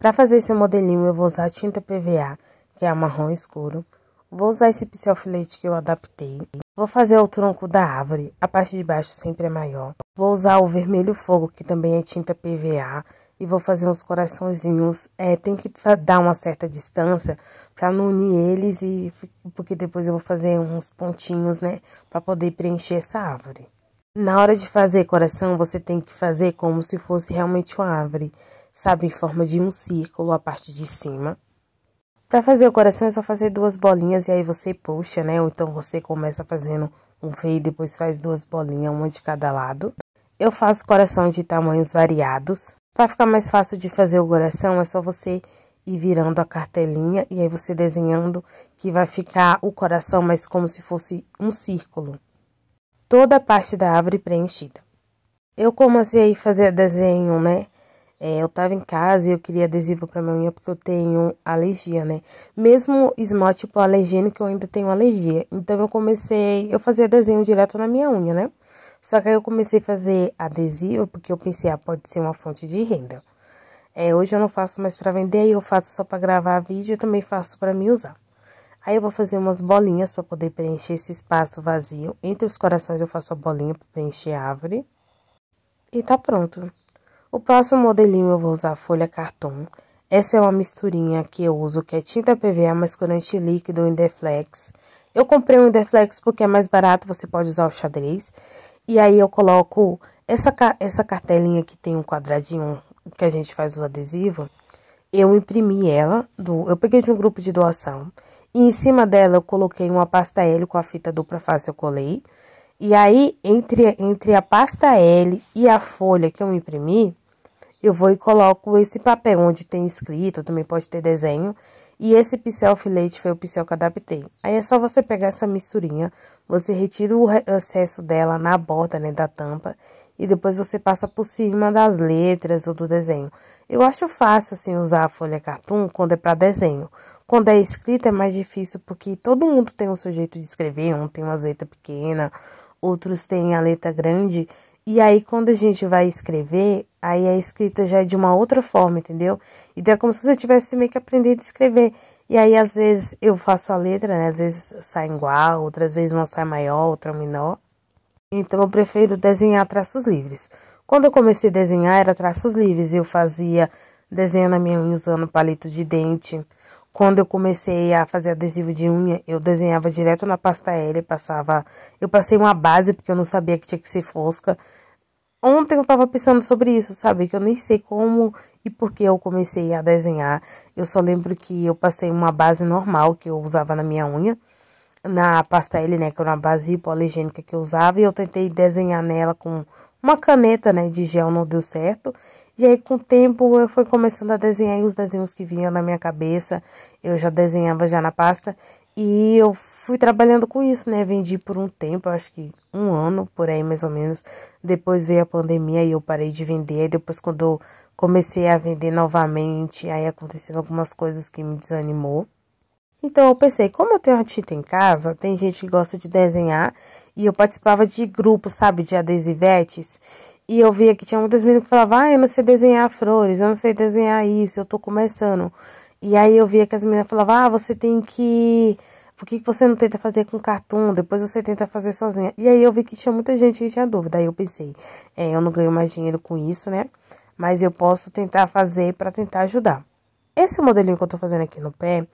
Para fazer esse modelinho, eu vou usar tinta PVA, que é a marrom escuro. Vou usar esse pincel filete que eu adaptei. Vou fazer o tronco da árvore, a parte de baixo sempre é maior. Vou usar o vermelho fogo, que também é tinta PVA. E vou fazer uns coraçõezinhos. Tem que dar uma certa distância para não unir eles, porque depois eu vou fazer uns pontinhos, né? Para poder preencher essa árvore. Na hora de fazer coração, você tem que fazer como se fosse realmente uma árvore. Sabe, em forma de um círculo, a parte de cima. Para fazer o coração é só fazer 2 bolinhas e aí você puxa, né? Ou então você começa fazendo um V e depois faz 2 bolinhas, uma de cada lado. Eu faço coração de tamanhos variados. Para ficar mais fácil de fazer o coração, é só você ir virando a cartelinha e aí você desenhando que vai ficar o coração, mas como se fosse um círculo. Toda a parte da árvore preenchida. Eu comecei a fazer desenho, né? Eu tava em casa e eu queria adesivo pra minha unha porque eu tenho alergia, né? Mesmo esmalte hipoalergênico, eu ainda tenho alergia. Então, eu fazia desenho direto na minha unha, né? Só que aí eu comecei a fazer adesivo porque eu pensei, pode ser uma fonte de renda. Hoje eu não faço mais pra vender, aí eu faço só pra gravar vídeo e também faço pra mim usar. Aí eu vou fazer umas bolinhas pra poder preencher esse espaço vazio. Entre os corações eu faço a bolinha pra preencher a árvore. E tá pronto. O próximo modelinho eu vou usar folha cartão. Essa é uma misturinha que eu uso, que é tinta PVA mais corante líquido Indeflex. Eu comprei um Indeflex porque é mais barato, você pode usar o xadrez. E aí eu coloco essa cartelinha que tem um quadradinho que a gente faz o adesivo. Eu imprimi ela, eu peguei de um grupo de doação. E em cima dela eu coloquei uma pasta L com a fita dupla face, eu colei. E aí, entre a pasta L e a folha que eu imprimi, eu vou e coloco esse papel onde tem escrito, também pode ter desenho. E esse pincel filete foi o pincel que eu adaptei. Aí é só você pegar essa misturinha, você retira o excesso dela na borda, né, da tampa. E depois você passa por cima das letras ou do desenho. Eu acho fácil, assim, usar a folha cartoon quando é para desenho. Quando é escrita é mais difícil, porque todo mundo tem o seu jeito de escrever. Um tem umas letras pequenas, outros têm a letra grande. E aí, quando a gente vai escrever, aí a escrita já é de uma outra forma, entendeu? Então, é como se você tivesse meio que aprendendo a escrever. E aí, às vezes, eu faço a letra, né? Às vezes sai igual, outras vezes uma sai maior, outra menor. Então, eu prefiro desenhar traços livres. Quando eu comecei a desenhar, era traços livres. Eu fazia desenho na minha unha usando palito de dente. Quando eu comecei a fazer adesivo de unha, eu desenhava direto na pasta L, eu passei uma base porque eu não sabia que tinha que ser fosca. Ontem eu tava pensando sobre isso, sabe? Que eu nem sei como e por que eu comecei a desenhar. Eu só lembro que eu passei uma base normal que eu usava na minha unha, na pasta L, né? Que era uma base hipoalergênica que eu usava. E eu tentei desenhar nela com uma caneta, né? De gel, não deu certo. E aí, com o tempo, eu fui começando a desenhar os desenhos que vinham na minha cabeça. Eu já desenhava já na pasta. E eu fui trabalhando com isso, né? Vendi por um tempo, acho que 1 ano, por aí mais ou menos. Depois veio a pandemia e eu parei de vender. Aí depois, quando eu comecei a vender novamente, aí aconteceram algumas coisas que me desanimou. Então, eu pensei, como eu tenho uma tinta em casa, tem gente que gosta de desenhar. E eu participava de grupos, sabe? De adesivetes. E eu via que tinha muitas meninas que falavam, eu não sei desenhar flores, eu não sei desenhar isso, eu tô começando. E aí eu via que as meninas falavam, você tem que... Por que você não tenta fazer com cartoon? Depois você tenta fazer sozinha. E aí eu vi que tinha muita gente que tinha dúvida. Aí eu pensei, eu não ganho mais dinheiro com isso, né? Mas eu posso tentar fazer para tentar ajudar. Esse modelinho que eu tô fazendo aqui no pé,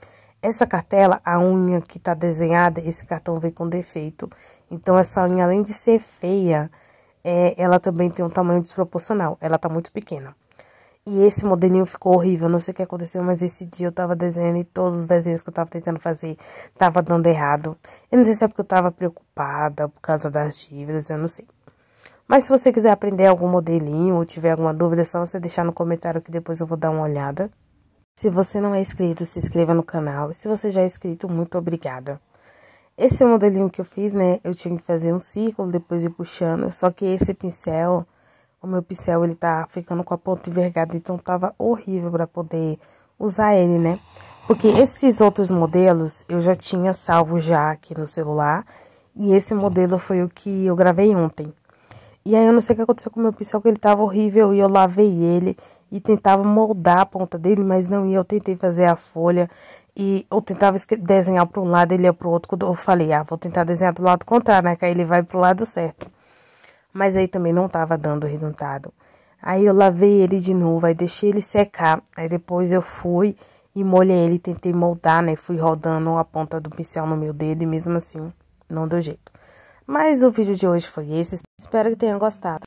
essa cartela, a unha que tá desenhada, esse cartão veio com defeito. Então essa unha, além de ser feia, ela também tem um tamanho desproporcional. Ela tá muito pequena. E esse modelinho ficou horrível, não sei o que aconteceu, mas esse dia eu tava desenhando e todos os desenhos que eu tava tentando fazer tava dando errado. Eu não sei se é porque eu tava preocupada por causa das dívidas, eu não sei. Mas se você quiser aprender algum modelinho ou tiver alguma dúvida, é só você deixar no comentário que depois eu vou dar uma olhada. Se você não é inscrito, se inscreva no canal. E se você já é inscrito, muito obrigada. Esse modelinho que eu fiz, né, eu tinha que fazer um círculo, depois ir puxando, só que esse pincel... O meu pincel, ele tá ficando com a ponta envergada, então tava horrível pra poder usar ele, né? Porque esses outros modelos eu já tinha salvo já aqui no celular. E esse modelo foi o que eu gravei ontem. E aí eu não sei o que aconteceu com o meu pincel, que ele tava horrível e eu lavei ele. e tentava moldar a ponta dele, mas não ia. Eu tentei fazer a folha e eu tentava desenhar para um lado, ele ia para o outro. Quando eu falei, vou tentar desenhar do lado contrário, né, que aí ele vai pro lado certo. Mas aí também não tava dando resultado. Aí eu lavei ele de novo, aí deixei ele secar. Aí depois eu fui e molhei ele, tentei moldar, né? Fui rodando a ponta do pincel no meu dedo e mesmo assim não deu jeito. Mas o vídeo de hoje foi esse. Espero que tenha gostado.